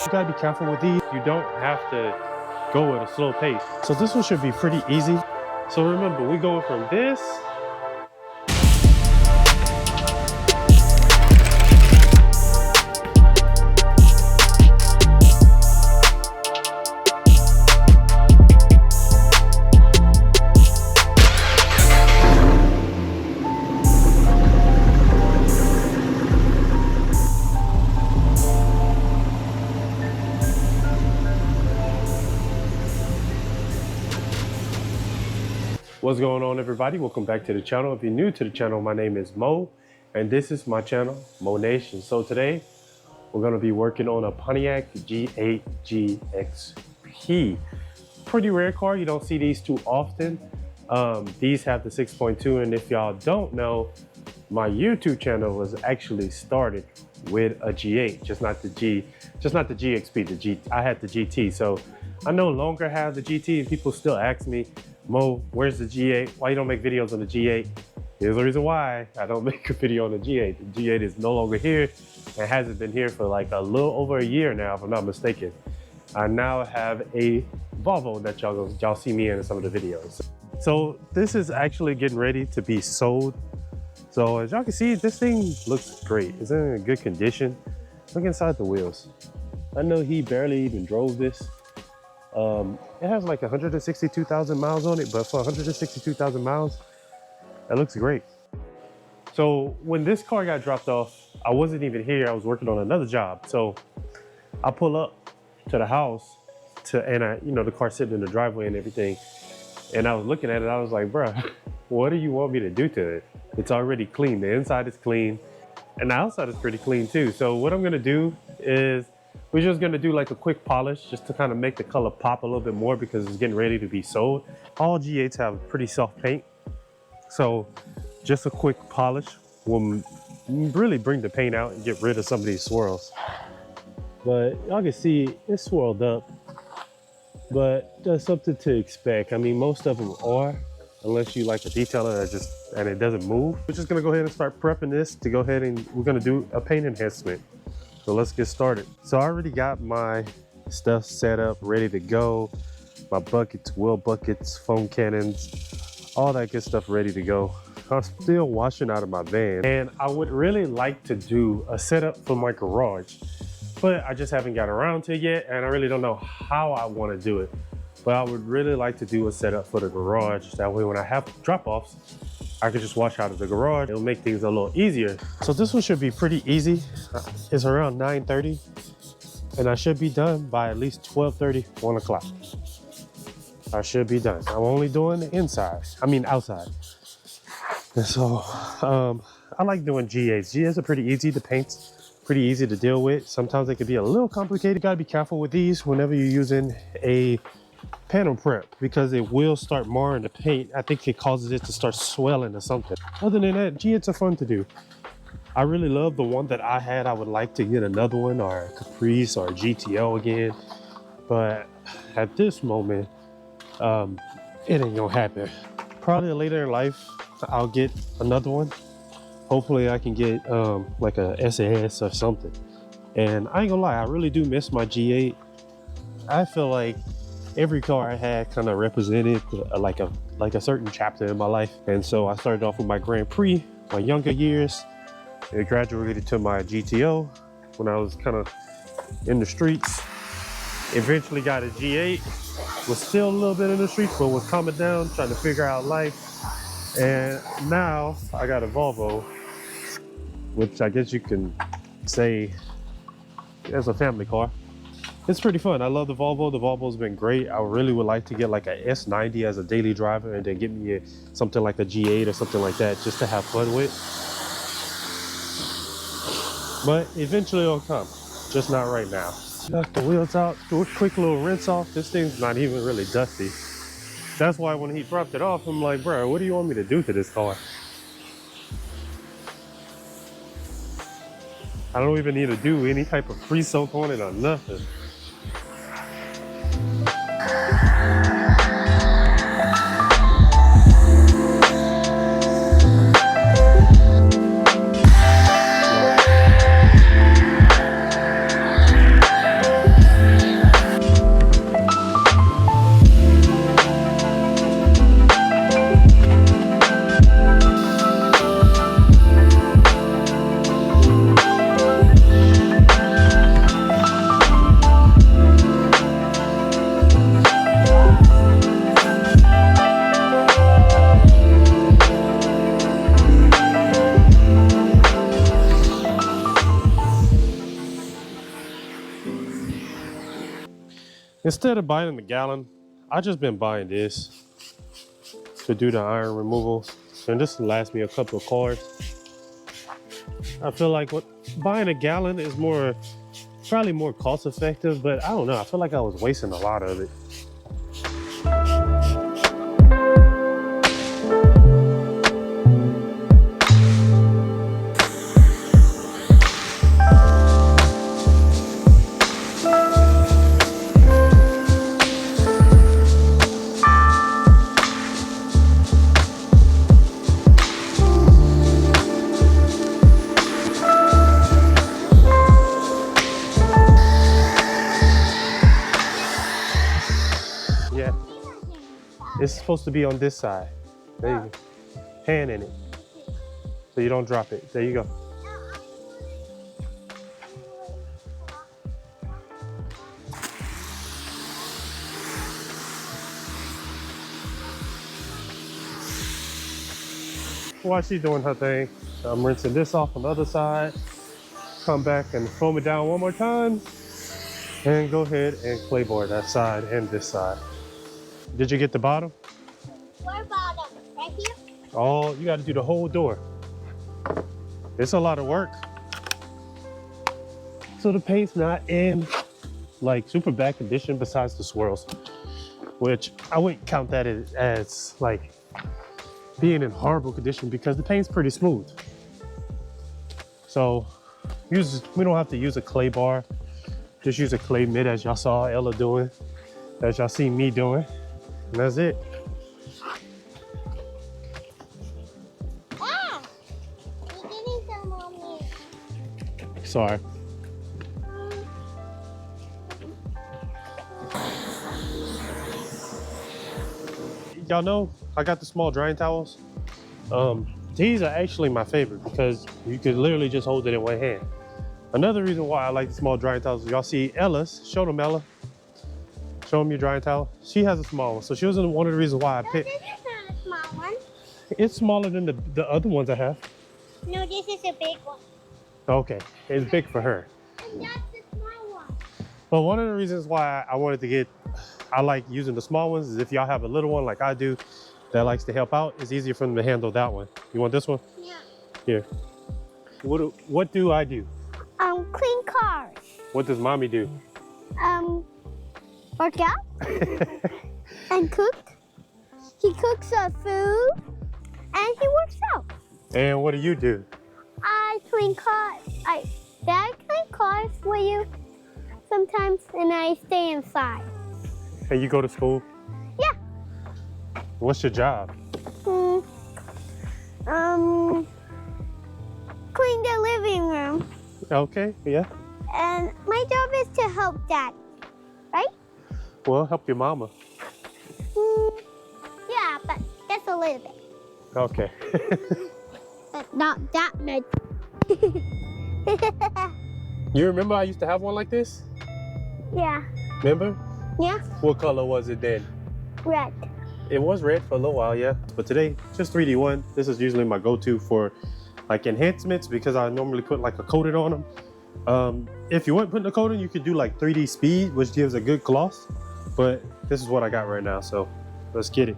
You gotta be careful with these. You don't have to go at a slow pace. So this one should be pretty easy. So remember, we're going from this. What's going on, everybody? Welcome back to the channel. If you're new to the channel, my name is Mo, and this is my channel, Mo Nation. So today, we're gonna be working on a Pontiac G8 GXP. Pretty rare car, you don't see these too often. These have the 6.2, and if y'all don't know, my YouTube channel was actually started with a G8, just not the GXP, I had the GT. So I no longer have the GT, and people still ask me, Mo, where's the G8? Why you don't make videos on the G8? Here's the reason why I don't make a video on the G8. The G8 is no longer here and hasn't been here for like a little over a year now, if I'm not mistaken. I now have a Volvo that y'all see me in some of the videos. So this is actually getting ready to be sold. So as y'all can see, this thing looks great. It's in good condition. Look inside the wheels. I know he barely even drove this. It has like 162,000 miles on it, but for 162,000 miles, that looks great. So when this car got dropped off, I wasn't even here. I was working on another job. So I pull up to the house and the car sitting in the driveway and everything. And I was looking at it, I was like, bruh, what do you want me to do to it? It's already clean. The inside is clean and the outside is pretty clean too. So what I'm gonna do is we're just gonna do like a quick polish just to kind of make the color pop a little bit more because it's getting ready to be sold. All G8s have pretty soft paint. So just a quick polish will really bring the paint out and get rid of some of these swirls. But y'all can see it's swirled up, but that's something to expect. I mean, most of them are, unless you like a detailer and it doesn't move. We're just gonna go ahead and start prepping this to go ahead and we're gonna do a paint enhancement. So let's get started. So I already got my stuff set up, ready to go. My buckets, wheel buckets, foam cannons, all that good stuff ready to go. I'm still washing out of my van. And I would really like to do a setup for my garage, but I just haven't got around to it yet. And I really don't know how I want to do it. But I would really like to do a setup for the garage. That way when I have drop-offs, I could just wash out of the garage. It'll make things a little easier. So this one should be pretty easy. It's around 9:30 and I should be done by at least 12:30, 1 o'clock. I should be done. I'm only doing the outside. And so I like doing G8s. G8s are pretty easy to paint, pretty easy to deal with. Sometimes they can be a little complicated. You gotta be careful with these whenever you're using a panel prep because it will start marring the paint. I think it causes it to start swelling or something. Other than that, G8s are fun to do. I really love the one that I had. I would like to get another one or a Caprice or a GTO again. But at this moment, it ain't gonna happen. Probably later in life, I'll get another one. Hopefully I can get like a SAS or something. And I ain't gonna lie, I really do miss my G8. I feel like every car I had kind of represented like a certain chapter in my life. And so I started off with my Grand Prix, my younger years. It graduated to my GTO when I was kind of in the streets. Eventually got a G8, was still a little bit in the streets, but was calming down, trying to figure out life. And now I got a Volvo, which I guess you can say is a family car. It's pretty fun. I love the Volvo. The Volvo's been great. I really would like to get like a S90 as a daily driver and then get me something like a G8 or something like that just to have fun with. But eventually it'll come, just not right now. Knock the wheels out, do a quick little rinse off. This thing's not even really dusty. That's why when he dropped it off, I'm like, bro, what do you want me to do to this car? I don't even need to do any type of pre-soak on it or nothing. Instead of buying the gallon, I just been buying this to do the iron removal. And this will last me a couple of cars. I feel like buying a gallon is probably more cost effective, but I don't know. I feel like I was wasting a lot of it. Yeah, it's supposed to be on this side. There you go. Hand in it, so you don't drop it. There you go. While she's doing her thing, I'm rinsing this off on the other side. Come back and foam it down one more time. And go ahead and clayboard that side and this side. Did you get the bottom? Where bottom? Right here? Oh, you got to do the whole door. It's a lot of work. So the paint's not in like super bad condition besides the swirls, which I wouldn't count that as like being in horrible condition because the paint's pretty smooth. So we don't have to use a clay bar. Just use a clay mitt as y'all saw Ella doing, as y'all see me doing, and that's it. Ah! You're getting some on me. Sorry. Y'all know I got the small drying towels. These are actually my favorite because you could literally just hold it in one hand. Another reason why I like the small drying towels, y'all see Ella's. Show them, Ella. Show them your drying towel. She has a small one, so she was one of the reasons why I picked. This is not a small one. It's smaller than the other ones I have. No, this is a big one. Okay, it's big for her. And that's the small one. But one of the reasons why I like using the small ones is if y'all have a little one like I do that likes to help out, it's easier for them to handle that one. You want this one? Yeah. Here. What do I do? Clean cars. What does mommy do? Work out. And cook. He cooks food. And he works out. And what do you do? I clean cars. Dad clean cars for you sometimes, and I stay inside. And you go to school? Yeah. What's your job? Clean the living room. Okay, yeah. And my job is to help Dad, right? Well, help your mama. Yeah, but just a little bit. Okay. But not that much. You remember I used to have one like this? Yeah. Remember? Yeah. What color was it then? Red. It was red for a little while, yeah. But today, just 3D one. This is usually my go-to for like enhancements because I normally put like a coating on them. If you weren't putting a coating, you could do like 3D speed, which gives a good gloss. But this is what I got right now, so let's get it.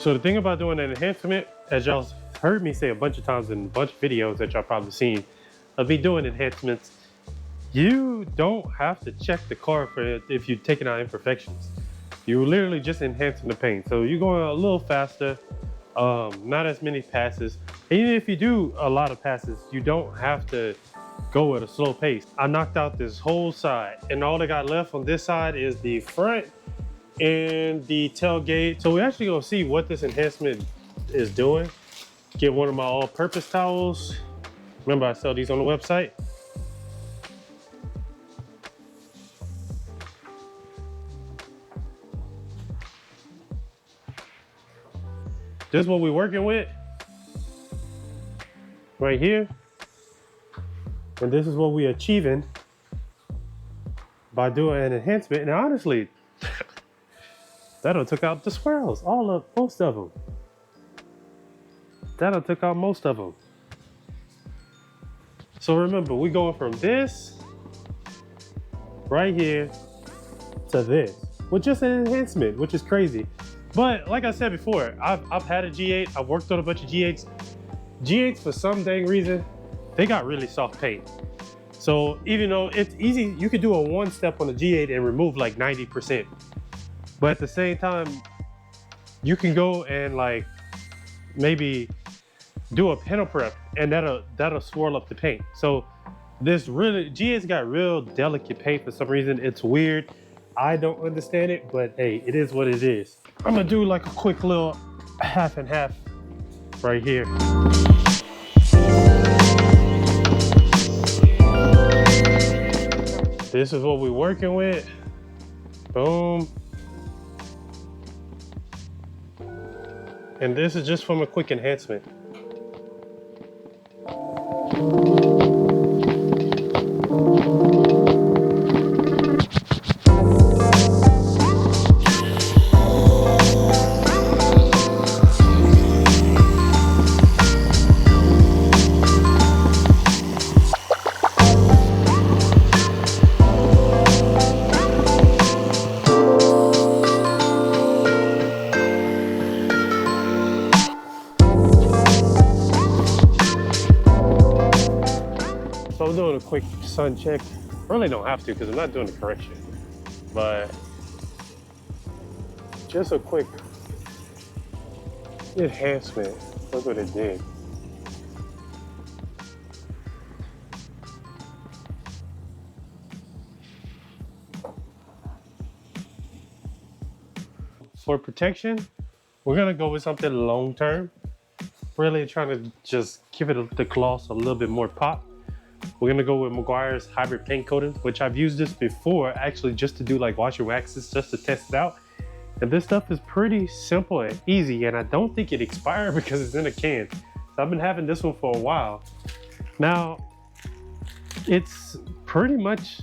So the thing about doing an enhancement, as y'all heard me say a bunch of times in a bunch of videos that y'all probably seen of me doing enhancements, you don't have to check the car for if you're taking out imperfections. You're literally just enhancing the paint. So you're going a little faster, not as many passes. And even if you do a lot of passes, you don't have to go at a slow pace. I knocked out this whole side and all I got left on this side is the front and the tailgate. So we're actually gonna see what this enhancement is doing. Get one of my all-purpose towels. Remember, I sell these on the website. This is what we're working with right here. And this is what we're achieving by doing an enhancement. And honestly, that'll took out the swirls, most of them. That'll took out most of them. So remember, we're going from this right here to this, with just an enhancement, which is crazy. But like I said before, I've had a G8, I've worked on a bunch of G8s. G8s, for some dang reason, they got really soft paint. So even though it's easy, you could do a one step on the G8 and remove like 90%. But at the same time, you can go and like maybe do a panel prep and that'll swirl up the paint. So this really, G8's got real delicate paint for some reason. It's weird. I don't understand it, but hey, it is what it is. I'm gonna do like a quick little half and half right here. This is what we're working with. Boom. And this is just from a quick enhancement. So I'm doing a quick sun check. Really don't have to because I'm not doing the correction, but just a quick enhancement. Look what it did. For protection, we're gonna go with something long term. Really trying to just give it the gloss a little bit more pop. We're gonna go with Meguiar's hybrid paint coating, which I've used this before actually just to do like wash your waxes just to test it out. And this stuff is pretty simple and easy, and I don't think it expired because it's in a can. So I've been having this one for a while. Now, it's pretty much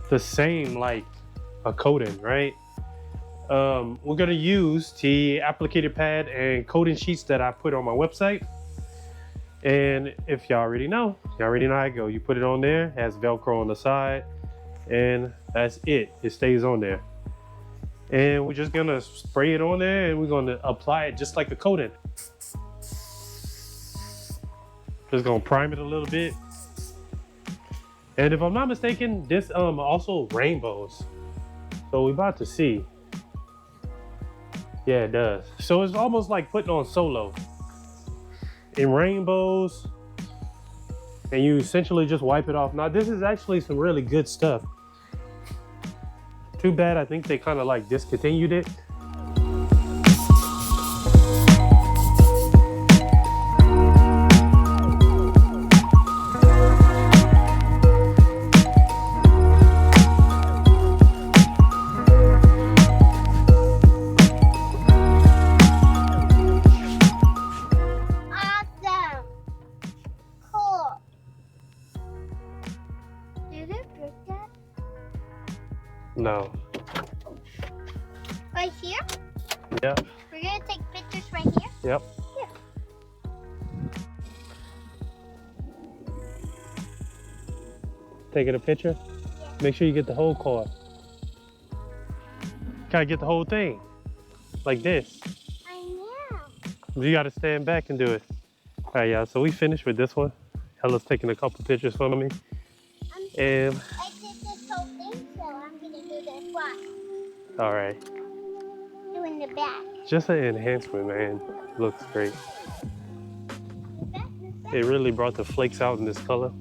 the same like a coating, right? We're gonna use the applicator pad and coating sheets that I put on my website. And if y'all already know how I go. You put it on there, has Velcro on the side, and that's it. It stays on there. And we're just gonna spray it on there and we're gonna apply it just like a coating. Just gonna prime it a little bit. And if I'm not mistaken, this also rainbows. So we're about to see. Yeah, it does. So it's almost like putting on Solo. In rainbows, and you essentially just wipe it off. Now this is actually some really good stuff. Too bad I think they kind of like discontinued it. No. Right here? Yep. We're gonna take pictures right here? Yep. Yeah. Taking a picture? Yeah. Make sure you get the whole card. Gotta get the whole thing. Like this. I know. You gotta stand back and do it. All right, y'all, so we finished with this one. Hella's taking a couple pictures for me. And I did this whole thing, so I'm gonna do this one. all right. Doing the back. Just an enhancement, man. Looks great. The back. It really brought the flakes out in this color.